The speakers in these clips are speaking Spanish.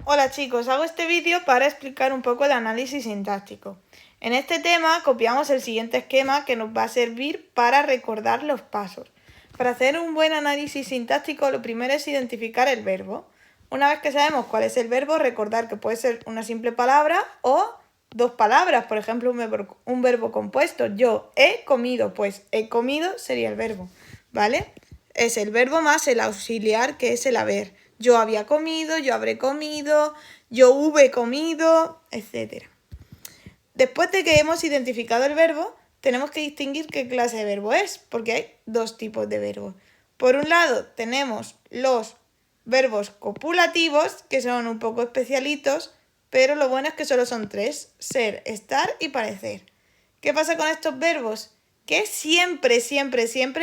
Hola chicos, hago este vídeo para explicar un poco el análisis sintáctico. En este tema copiamos el siguiente esquema que nos va a servir para recordar los pasos. Para hacer un buen análisis sintáctico lo primero es identificar el verbo. Una vez que sabemos cuál es el verbo, recordar que puede ser una simple palabra o dos palabras, por ejemplo un verbo compuesto. Yo he comido, pues he comido sería el verbo, ¿vale? Es el verbo más el auxiliar que es el haber. Yo había comido, yo habré comido, yo hube comido, etc. Después de que hemos identificado el verbo, tenemos que distinguir qué clase de verbo es, porque hay dos tipos de verbos. Por un lado, tenemos los verbos copulativos, que son un poco especialitos, pero lo bueno es que solo son tres: ser, estar y parecer. ¿Qué pasa con estos verbos? Que siempre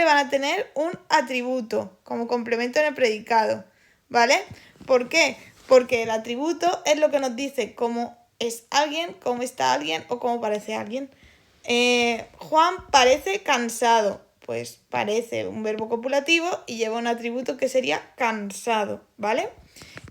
van a tener un atributo como complemento en el predicado, ¿vale? ¿Por qué? Porque el atributo es lo que nos dice cómo es alguien, cómo está alguien o cómo parece alguien. Juan parece cansado. Pues parece un verbo copulativo y lleva un atributo que sería cansado, ¿vale?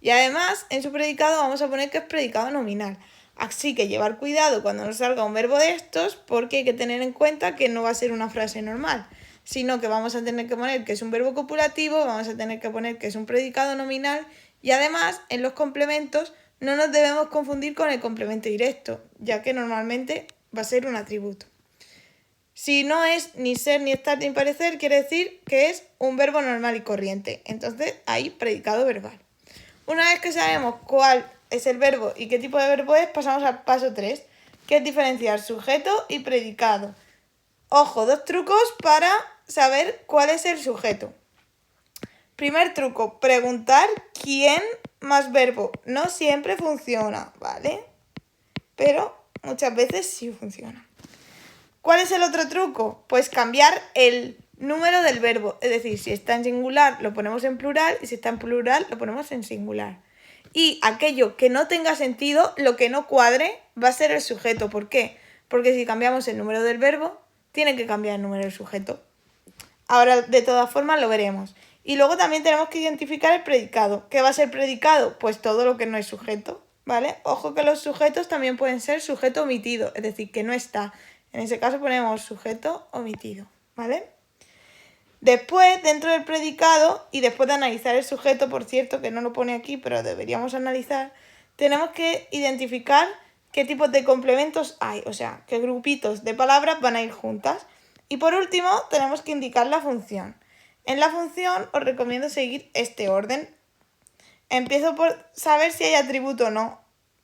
Y además, en su predicado vamos a poner que es predicado nominal. Así que llevar cuidado cuando nos salga un verbo de estos, porque hay que tener en cuenta que no va a ser una frase normal, sino que vamos a tener que poner que es un verbo copulativo, vamos a tener que poner que es un predicado nominal y además en los complementos no nos debemos confundir con el complemento directo, ya que normalmente va a ser un atributo. Si no es ni ser, ni estar, ni parecer, quiere decir que es un verbo normal y corriente. Entonces hay predicado verbal. Una vez que sabemos cuál es el verbo y qué tipo de verbo es, pasamos al paso 3, que es diferenciar sujeto y predicado. Ojo, dos trucos para saber cuál es el sujeto. Primer truco, preguntar quién más verbo. No siempre funciona, ¿vale? Pero muchas veces sí funciona. ¿Cuál es el otro truco? Pues cambiar el número del verbo. Es decir, si está en singular lo ponemos en plural y si está en plural lo ponemos en singular. Y aquello que no tenga sentido, lo que no cuadre, va a ser el sujeto. ¿Por qué? Porque si cambiamos el número del verbo, tiene que cambiar el número del sujeto. Ahora, de todas formas, lo veremos. Y luego también tenemos que identificar el predicado. ¿Qué va a ser predicado? Pues todo lo que no es sujeto, ¿vale? Ojo que los sujetos también pueden ser sujeto omitido, es decir, que no está. En ese caso ponemos sujeto omitido, ¿vale? Después, dentro del predicado, y después de analizar el sujeto, por cierto, que no lo pone aquí, pero deberíamos analizar, tenemos que identificar qué tipos de complementos hay, o sea, qué grupitos de palabras van a ir juntas. Y por último, tenemos que indicar la función. En la función os recomiendo seguir este orden. Empiezo por saber si hay atributo o no.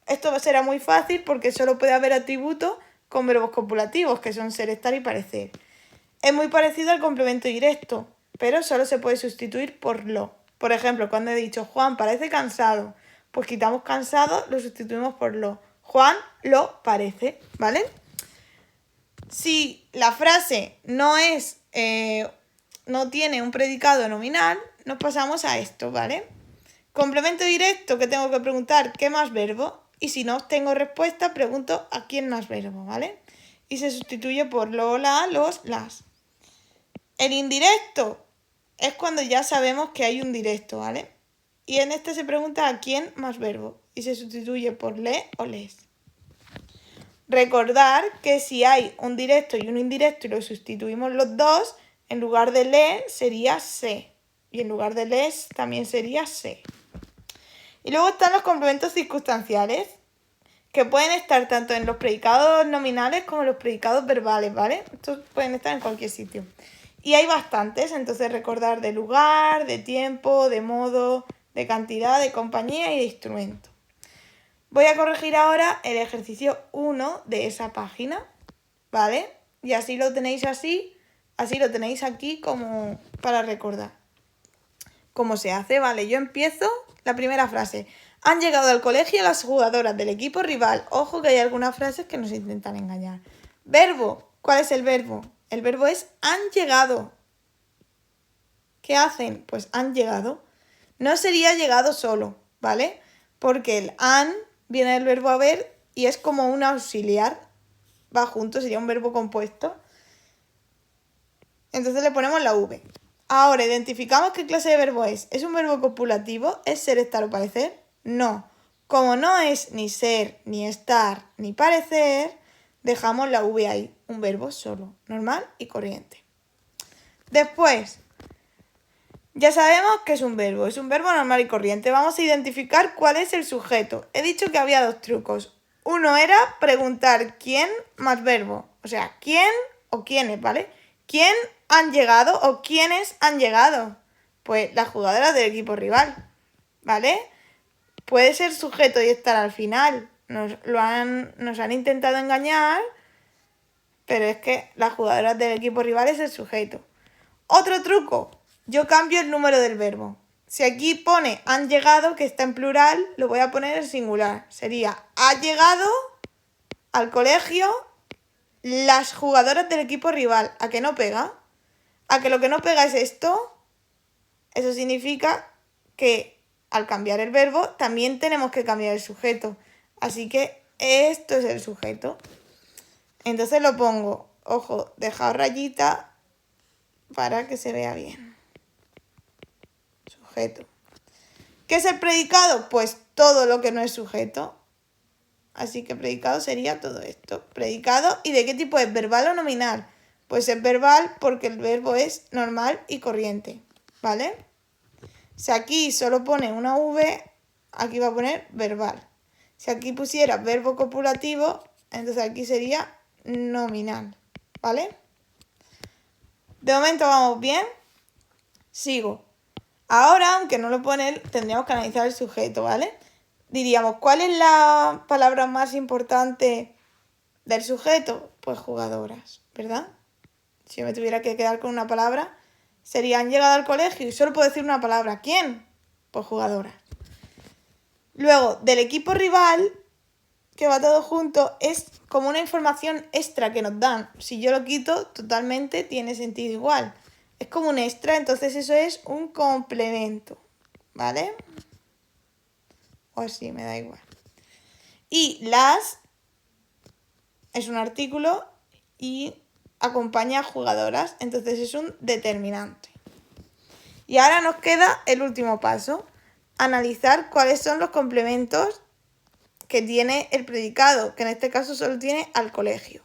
Esto será muy fácil porque solo puede haber atributo con verbos copulativos, que son ser, estar y parecer. Es muy parecido al complemento directo, pero solo se puede sustituir por lo. Por ejemplo, cuando he dicho Juan parece cansado, pues quitamos cansado, lo sustituimos por lo. Juan lo parece, ¿vale? Si la frase no tiene un predicado nominal, nos pasamos a esto, ¿vale? Complemento directo, que tengo que preguntar ¿qué más verbo? Y si no tengo respuesta, pregunto ¿a quién más verbo? ¿Vale? Y se sustituye por lo, la, los, las. El indirecto es cuando ya sabemos que hay un directo, ¿vale? Y en este se pregunta ¿a quién más verbo? Y se sustituye por le o les. Recordar que si hay un directo y un indirecto y lo sustituimos los dos, en lugar de le sería se. Y en lugar de les también sería se. Y luego están los complementos circunstanciales, que pueden estar tanto en los predicados nominales como en los predicados verbales, ¿vale? Estos pueden estar en cualquier sitio. Y hay bastantes, entonces recordar de lugar, de tiempo, de modo, de cantidad, de compañía y de instrumento. Voy a corregir ahora el ejercicio 1 de esa página, ¿vale? Y así lo tenéis así lo tenéis aquí como para recordar. ¿Cómo se hace? Vale, yo empiezo la primera frase. Han llegado al colegio las jugadoras del equipo rival. Ojo que hay algunas frases que nos intentan engañar. Verbo. ¿Cuál es el verbo? El verbo es han llegado. ¿Qué hacen? Pues han llegado. No sería llegado solo, ¿vale? Porque el han viene del verbo haber y es como un auxiliar. Va junto, sería un verbo compuesto. Entonces le ponemos la V. Ahora, identificamos qué clase de verbo es. ¿Es un verbo copulativo? ¿Es ser, estar o parecer? No, Como no es ni ser, ni estar, ni parecer, dejamos la V ahí, un verbo solo, normal y corriente. Después, ya sabemos que es un verbo normal y corriente. Vamos a identificar cuál es el sujeto. He dicho que había dos trucos. Uno era preguntar quién más verbo, o sea, quién o quiénes, ¿vale? ¿Quién han llegado o quiénes han llegado? Pues las jugadoras del equipo rival, ¿vale? Puede ser sujeto y estar al final. Nos han intentado engañar, pero es que las jugadoras del equipo rival es el sujeto. Otro truco, yo cambio el número del verbo. Si aquí pone han llegado, que está en plural, lo voy a poner en singular. Sería ha llegado al colegio las jugadoras del equipo rival. ¿A que no pega? ¿A que lo que no pega es esto? Eso significa que al cambiar el verbo también tenemos que cambiar el sujeto. Así que esto es el sujeto. Entonces lo pongo, ojo, dejado rayita para que se vea bien. Sujeto. ¿Qué es el predicado? Pues todo lo que no es sujeto. Así que predicado sería todo esto. Predicado, ¿y de qué tipo es? ¿Verbal o nominal? Pues es verbal porque el verbo es normal y corriente, ¿vale? Si aquí solo pone una V, aquí va a poner verbal. Si aquí pusiera verbo copulativo, entonces aquí sería nominal, ¿vale? De momento vamos bien. Sigo. Ahora, aunque no lo pone, tendríamos que analizar el sujeto, ¿vale? Diríamos, ¿cuál es la palabra más importante del sujeto? Pues jugadoras, ¿verdad? Si me tuviera que quedar con una palabra, sería han llegado al colegio y solo puedo decir una palabra. ¿Quién? Pues jugadoras. Luego, del equipo rival, que va todo junto, es como una información extra que nos dan. Si yo lo quito, totalmente tiene sentido igual. Es como un extra, entonces eso es un complemento, ¿vale? O así, me da igual. Y las es un artículo y acompaña a jugadoras, entonces es un determinante. Y ahora nos queda el último paso, analizar cuáles son los complementos que tiene el predicado, que en este caso solo tiene al colegio.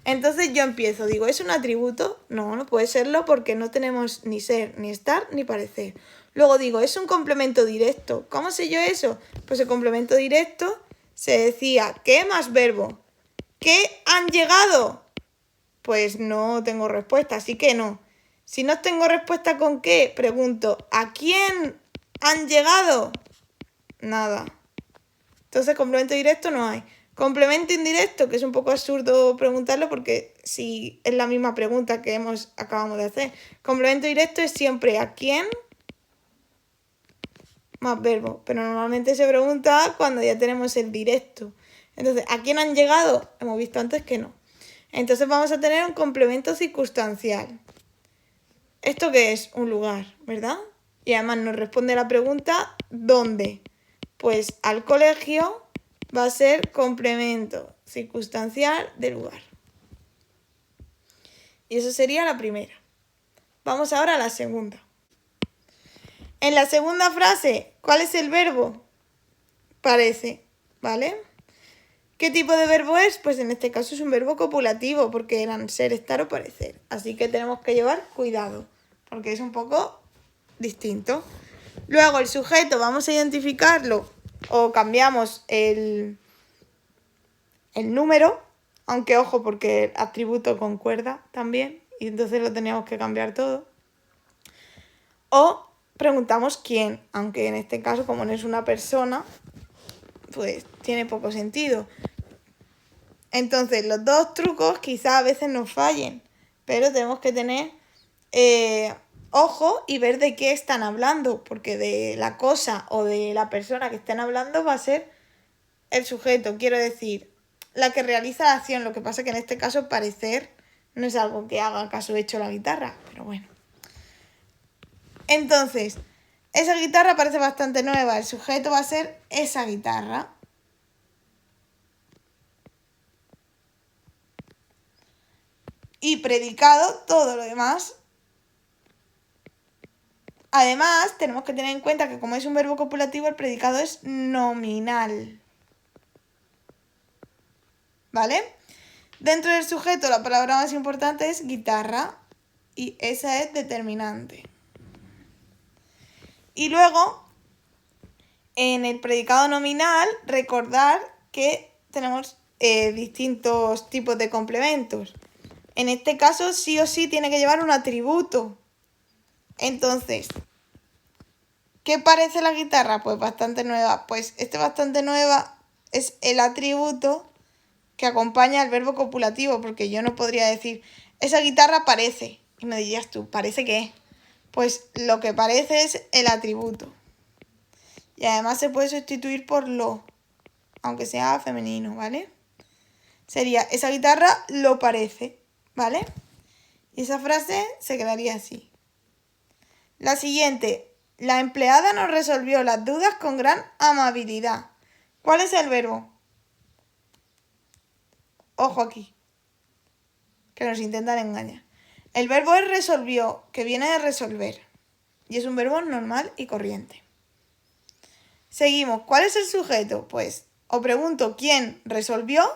Entonces yo empiezo, digo, ¿es un atributo? No, no puede serlo porque no tenemos ni ser, ni estar, ni parecer. Luego digo, ¿es un complemento directo? ¿Cómo sé yo eso? Pues el complemento directo se decía, ¿qué más verbo? ¿Qué han llegado? Pues no tengo respuesta, así que no. Si no tengo respuesta con qué, pregunto, ¿a quién han llegado? Nada. Entonces, complemento directo no hay. Complemento indirecto, que es un poco absurdo preguntarlo porque si es la misma pregunta que acabamos de hacer. Complemento directo es siempre ¿a quién? Más verbo. Pero normalmente se pregunta cuando ya tenemos el directo. Entonces, ¿a quién han llegado? Hemos visto antes que no. Entonces vamos a tener un complemento circunstancial. ¿Esto qué es? Un lugar, ¿verdad? Y además nos responde la pregunta ¿dónde? Pues al colegio va a ser complemento circunstancial de lugar. Y eso sería la primera. Vamos ahora a la segunda. En la segunda frase, ¿cuál es el verbo? Parece, ¿vale? ¿Qué tipo de verbo es? Pues en este caso es un verbo copulativo porque eran ser, estar o parecer. Así que tenemos que llevar cuidado porque es un poco distinto. Luego el sujeto, vamos a identificarlo o cambiamos el número, aunque ojo porque el atributo concuerda también y entonces lo teníamos que cambiar todo. O preguntamos quién, aunque en este caso como no es una persona, pues tiene poco sentido. Entonces los dos trucos quizás a veces nos fallen, pero tenemos que tener ojo y ver de qué están hablando, porque de la cosa o de la persona que estén hablando va a ser el sujeto, quiero decir, la que realiza la acción. Lo que pasa es que en este caso parecer no es algo que haga caso hecho la guitarra, pero bueno. Entonces, esa guitarra parece bastante nueva, el sujeto va a ser esa guitarra. Y predicado todo lo demás Además, tenemos que tener en cuenta que como es un verbo copulativo, el predicado es nominal. ¿Vale? Dentro del sujeto, la palabra más importante es guitarra y esa es determinante. Y luego, en el predicado nominal, recordar que tenemos distintos tipos de complementos. En este caso, sí o sí tiene que llevar un atributo. Entonces, ¿qué parece la guitarra? Pues bastante nueva. Pues bastante nueva es el atributo que acompaña al verbo copulativo, porque yo no podría decir, esa guitarra parece. Y me dirías tú, ¿parece qué? Pues lo que parece es el atributo. Y además se puede sustituir por lo, aunque sea femenino, ¿vale? Sería, esa guitarra lo parece, ¿vale? Y esa frase se quedaría así. La siguiente, la empleada nos resolvió las dudas con gran amabilidad. ¿Cuál es el verbo? Ojo aquí, que nos intentan engañar. El verbo es resolvió, que viene de resolver. Y es un verbo normal y corriente. Seguimos. ¿Cuál es el sujeto? Pues o pregunto quién resolvió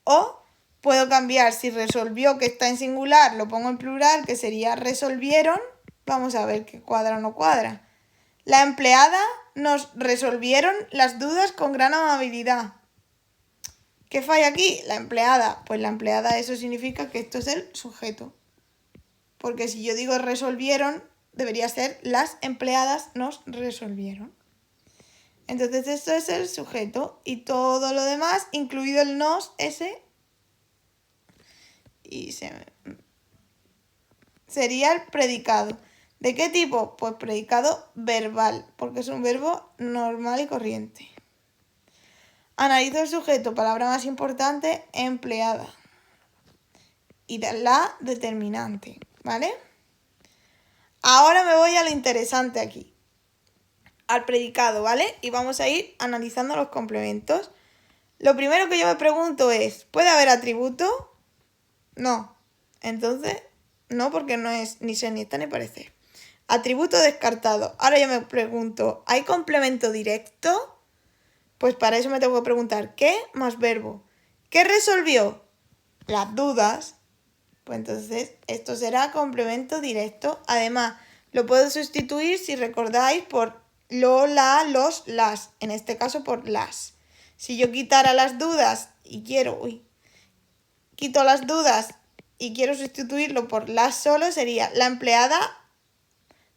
o puedo cambiar si resolvió, que está en singular, lo pongo en plural, que sería resolvieron. Vamos a ver qué cuadra o no cuadra. La empleada nos resolvieron las dudas con gran amabilidad. ¿Qué falla aquí? La empleada. Pues la empleada, eso significa que esto es el sujeto. Porque si yo digo resolvieron, debería ser las empleadas nos resolvieron. Entonces esto es el sujeto y todo lo demás, incluido el nos, ese, sería el predicado. ¿De qué tipo? Pues predicado verbal, porque es un verbo normal y corriente. Analizo el sujeto, palabra más importante, empleada. Y la determinante, ¿vale? Ahora me voy a lo interesante aquí. Al predicado, ¿vale? Y vamos a ir analizando los complementos. Lo primero que yo me pregunto es, ¿puede haber atributo? No. Entonces, no, porque no es ni ser, ni estar, ni parecer. Atributo descartado. Ahora yo me pregunto, ¿hay complemento directo? Pues para eso me tengo que preguntar, ¿qué más verbo? ¿Qué resolvió? Las dudas. Pues entonces, esto será complemento directo. Además, lo puedo sustituir, si recordáis, por lo, la, los, las. En este caso, por las. Si yo quitara las dudas y quiero... quito las dudas y quiero sustituirlo por las solo, sería la empleada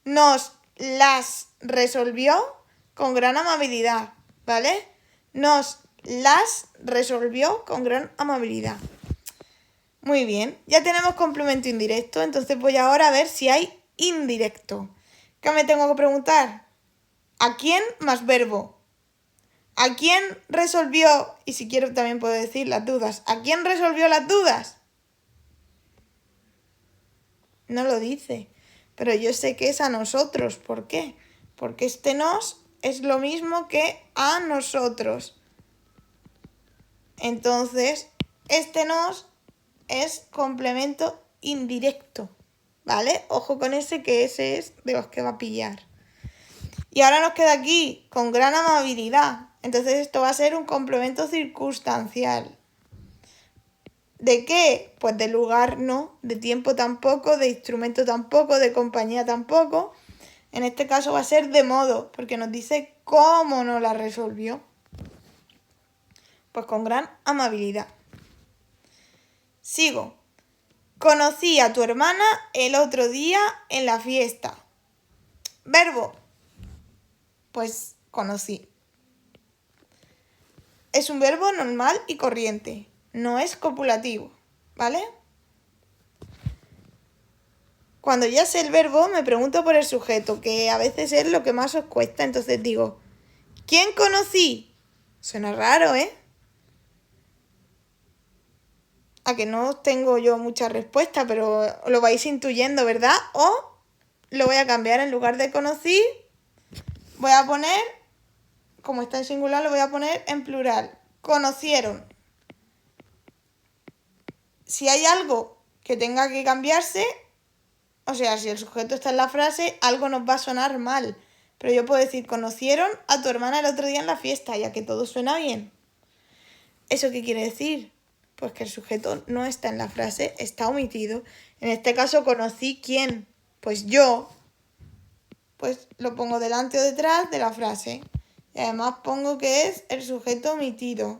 nos las resolvió con gran amabilidad, ¿vale? Nos las resolvió con gran amabilidad. Muy bien, ya tenemos complemento indirecto, entonces voy ahora a ver si hay indirecto. ¿Qué me tengo que preguntar? ¿A quién más verbo? ¿A quién resolvió? Y si quiero también puedo decir las dudas. ¿A quién resolvió las dudas? No lo dice, pero yo sé que es a nosotros. ¿Por qué? Porque este nos es lo mismo que a nosotros. Entonces, este nos es complemento indirecto, ¿vale? Ojo con ese, que ese es de los que va a pillar. Y ahora nos queda aquí, con gran amabilidad. Entonces esto va a ser un complemento circunstancial. ¿De qué? Pues de lugar no, de tiempo tampoco, de instrumento tampoco, de compañía tampoco. En este caso va a ser de modo, porque nos dice cómo no la resolvió. Pues con gran amabilidad. Sigo. Conocí a tu hermana el otro día en la fiesta. Verbo. Pues conocí. Es un verbo normal y corriente. No es copulativo, ¿vale? Cuando ya sé el verbo, me pregunto por el sujeto, que a veces es lo que más os cuesta. Entonces digo, ¿quién conocí? Suena raro, ¿eh? A que no tengo yo mucha respuesta, pero lo vais intuyendo, ¿verdad? O lo voy a cambiar, en lugar de conocí, voy a poner, como está en singular, lo voy a poner en plural. Conocieron. Si hay algo que tenga que cambiarse, O sea, si el sujeto está en la frase, algo nos va a sonar mal. Pero yo puedo decir, conocieron a tu hermana el otro día en la fiesta, ya que todo suena bien. ¿Eso qué quiere decir? Pues que el sujeto no está en la frase, está omitido. En este caso, ¿conocí quién? Pues yo. Pues lo pongo delante o detrás de la frase. Y además pongo que es el sujeto omitido.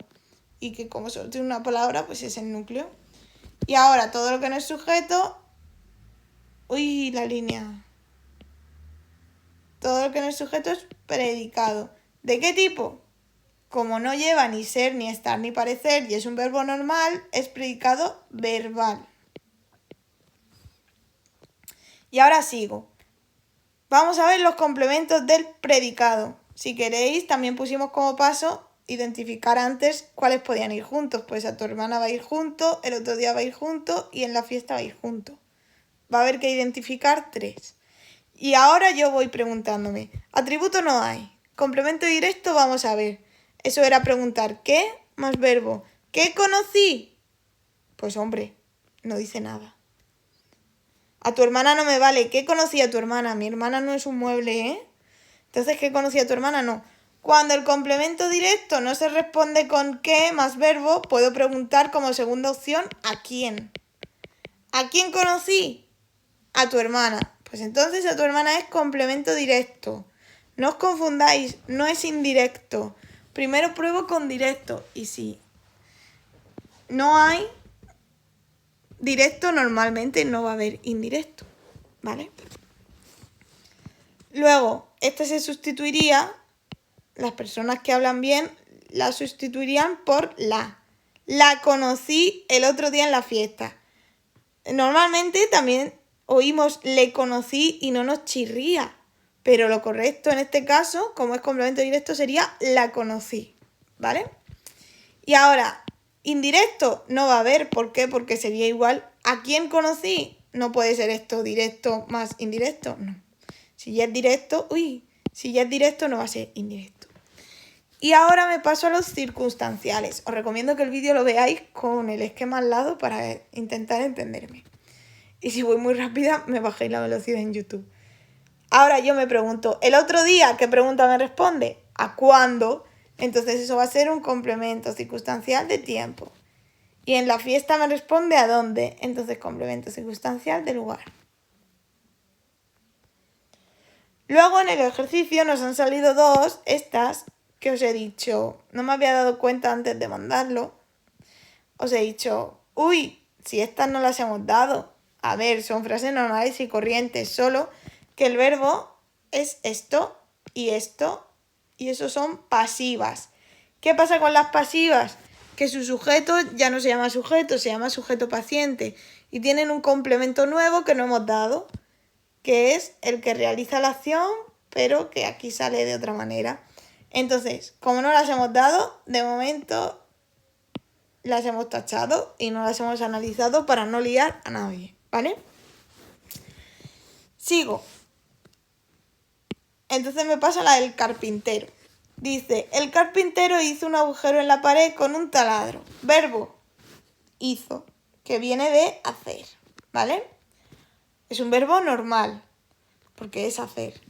Y que como solo tiene una palabra, pues es el núcleo. Y ahora, todo lo que no es sujeto... Uy, la línea. Todo lo que no es sujeto es predicado. ¿De qué tipo? Como no lleva ni ser, ni estar, ni parecer, y es un verbo normal, es predicado verbal. Y ahora sigo. Vamos a ver los complementos del predicado. Si queréis, también pusimos como paso identificar antes cuáles podían ir juntos. Pues a tu hermana va a ir junto, el otro día va a ir junto y en la fiesta va a ir junto. Va a haber que identificar 3. Y ahora yo voy preguntándome. Atributo no hay. Complemento directo vamos a ver. Eso era preguntar ¿qué? Más verbo. ¿Qué conocí? Pues hombre, no dice nada. A tu hermana no me vale. ¿Qué conocí a tu hermana? Mi hermana no es un mueble, ¿eh? Entonces, ¿qué conocí a tu hermana? No. Cuando el complemento directo no se responde con qué más verbo, puedo preguntar como segunda opción ¿a quién? ¿A quién conocí? A tu hermana. Pues entonces a tu hermana es complemento directo. No os confundáis, no es indirecto. Primero pruebo con directo y si no hay directo, normalmente no va a haber indirecto, ¿vale? Luego, este se sustituiría, las personas que hablan bien la sustituirían por la. La conocí el otro día en la fiesta. Normalmente también oímos le conocí y no nos chirría. Pero lo correcto en este caso, como es complemento directo, sería la conocí, ¿vale? Y ahora, indirecto no va a haber. ¿Por qué? Porque sería igual ¿a quién conocí? No puede ser esto directo más indirecto, no. Si ya es directo, no va a ser indirecto. Y ahora me paso a los circunstanciales. Os recomiendo que el vídeo lo veáis con el esquema al lado para intentar entenderme. Y si voy muy rápida, me bajéis la velocidad en YouTube. Ahora yo me pregunto, ¿el otro día qué pregunta me responde? ¿A cuándo? Entonces eso va a ser un complemento circunstancial de tiempo. Y en la fiesta me responde ¿a dónde? Entonces complemento circunstancial de lugar. Luego en el ejercicio nos han salido 2, estas que os he dicho, no me había dado cuenta antes de mandarlo. Os he dicho, si estas no las hemos dado. A ver, son frases normales y corrientes, solo que el verbo es esto, y eso son pasivas. ¿Qué pasa con las pasivas? Que su sujeto ya no se llama sujeto, se llama sujeto paciente, y tienen un complemento nuevo que no hemos dado, que es el que realiza la acción, pero que aquí sale de otra manera. Entonces, como no las hemos dado, de momento las hemos tachado y no las hemos analizado para no liar a nadie, ¿vale? Sigo. Entonces me pasa la del carpintero. Dice, el carpintero hizo un agujero en la pared con un taladro. Verbo, hizo, que viene de hacer, ¿vale? Es un verbo normal, porque es hacer.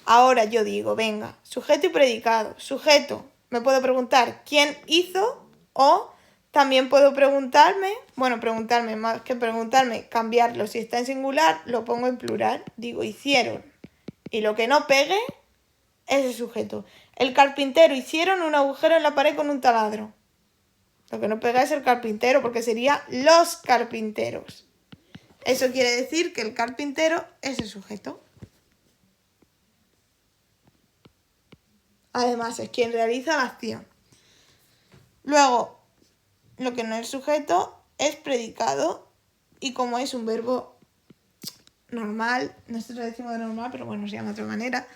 Ahora yo digo, venga, sujeto y predicado. Sujeto, me puedo preguntar quién hizo o también puedo preguntarme más que preguntarme, cambiarlo. Si está en singular, lo pongo en plural. Digo, hicieron. Y lo que no pegue es el sujeto. El carpintero hicieron un agujero en la pared con un taladro. Lo que no pega es el carpintero, porque sería los carpinteros. Eso quiere decir que el carpintero es el sujeto. Además, es quien realiza la acción. Luego, lo que no es sujeto es predicado. Y como es un verbo normal, nosotros decimos de normal, pero bueno, se llama de otra manera,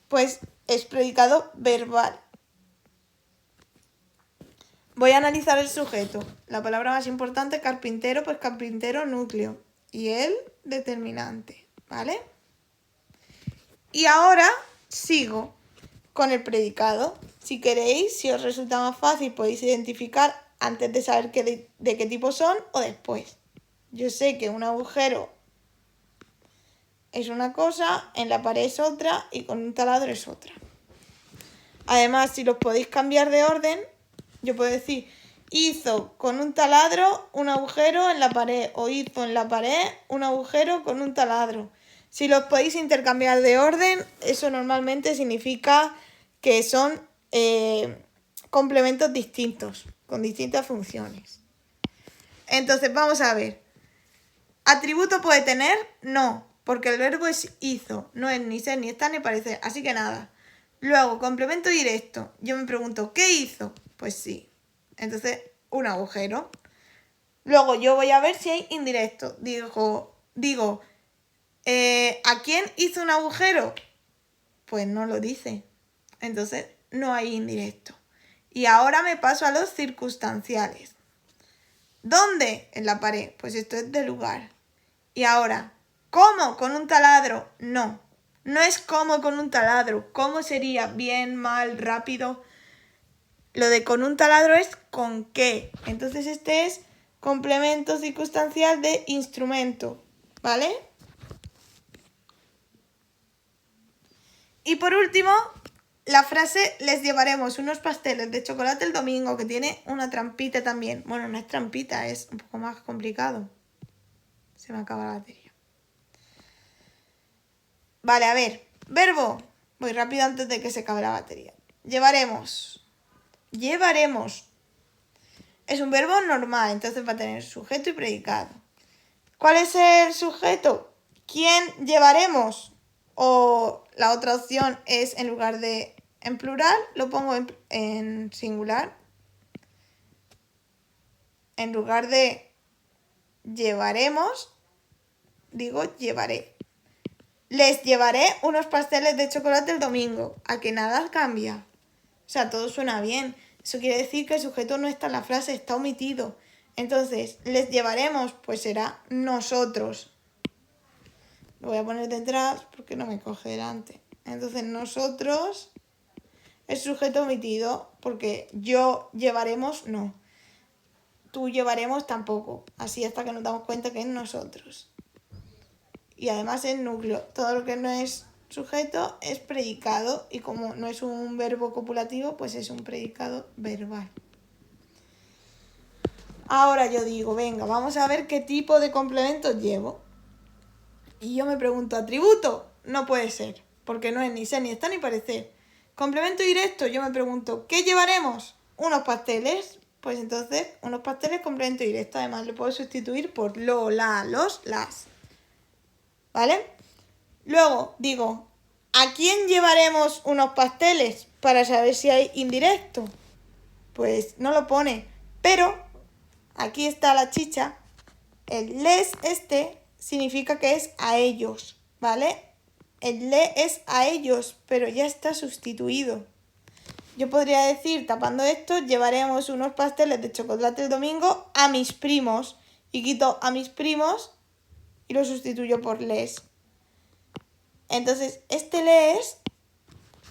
pues es predicado verbal. Voy a analizar el sujeto. La palabra más importante, carpintero, pues carpintero, núcleo. Y el determinante, ¿vale? Y ahora sigo con el predicado. Si queréis, si os resulta más fácil, podéis identificar antes de saber de qué tipo son o después. Yo sé que un agujero es una cosa, en la pared es otra y con un taladro es otra. Además, si los podéis cambiar de orden, yo puedo decir, hizo con un taladro un agujero en la pared o hizo en la pared un agujero con un taladro. Si los podéis intercambiar de orden, eso normalmente significa que son complementos distintos, con distintas funciones. Entonces, vamos a ver. ¿Atributo puede tener? No, porque el verbo es hizo, no es ni ser, ni estar, ni parecer, así que nada. Luego, complemento directo. Yo me pregunto, ¿qué hizo? Pues sí. Entonces, un agujero. Luego, yo voy a ver si hay indirecto. Digo, ¿a quién hizo un agujero? Pues no lo dice. Entonces, no hay indirecto. Y ahora me paso a los circunstanciales. ¿Dónde? En la pared. Pues esto es de lugar. Y ahora, ¿cómo? ¿Con un taladro? No. No es cómo con un taladro. ¿Cómo sería? Bien, mal, rápido. Lo de con un taladro es con qué. Entonces este es complemento circunstancial de instrumento. ¿Vale? Y por último, la frase les llevaremos unos pasteles de chocolate el domingo, que tiene una trampita también. Bueno, no es trampita, es un poco más complicado. Se me acaba la batería. Vale, a ver. Verbo. Voy rápido antes de que se acabe la batería. Llevaremos. Llevaremos. Es un verbo normal, entonces va a tener sujeto y predicado. ¿Cuál es el sujeto? ¿Quién llevaremos? O la otra opción es, en lugar de en plural, lo pongo en singular. En lugar de llevaremos, digo llevaré. Les llevaré unos pasteles de chocolate el domingo. ¿A que nada cambia? O sea, todo suena bien. Eso quiere decir que el sujeto no está en la frase, está omitido. Entonces, les llevaremos, pues será nosotros. Lo voy a poner detrás porque no me coge delante. Entonces, nosotros es sujeto omitido porque yo llevaremos no. Tú llevaremos tampoco. Así hasta que nos damos cuenta que es nosotros. Y además es núcleo. Todo lo que no es sujeto es predicado y como no es un verbo copulativo, pues es un predicado verbal. Ahora yo digo, venga, vamos a ver qué tipo de complementos llevo. Y yo me pregunto, ¿atributo? No puede ser, porque no es ni ser, ni estar, ni parecer. Complemento directo, yo me pregunto, ¿qué llevaremos? Unos pasteles. Pues entonces, unos pasteles, complemento directo. Además, le puedo sustituir por lo, la, los, las. ¿Vale? Luego digo, ¿a quién llevaremos unos pasteles? Para saber si hay indirecto. Pues no lo pone. Pero aquí está la chicha. El les significa que es a ellos, ¿vale? El le es a ellos, pero ya está sustituido. Yo podría decir, tapando esto, llevaremos unos pasteles de chocolate el domingo a mis primos. Y quito a mis primos y lo sustituyo por les. Entonces, este les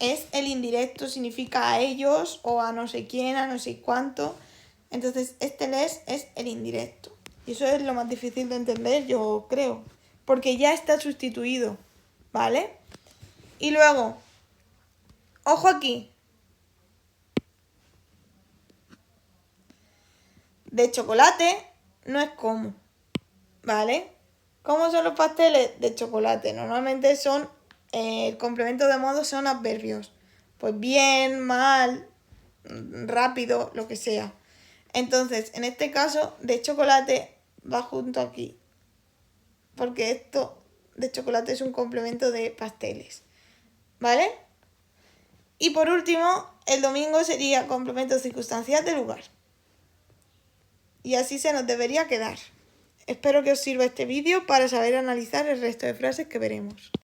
es el indirecto, significa a ellos o a no sé quién, a no sé cuánto. Entonces, este les es el indirecto. Y eso es lo más difícil de entender, yo creo. Porque ya está sustituido, ¿vale? Y luego, ojo aquí. De chocolate no es como, ¿vale? ¿Cómo son los pasteles de chocolate? Normalmente son, el complemento de modo son adverbios. Pues bien, mal, rápido, lo que sea. Entonces, en este caso, de chocolate va junto aquí. Porque esto de chocolate es un complemento de pasteles. ¿Vale? Y por último, el domingo sería complemento circunstancial de lugar. Y así se nos debería quedar. Espero que os sirva este vídeo para saber analizar el resto de frases que veremos.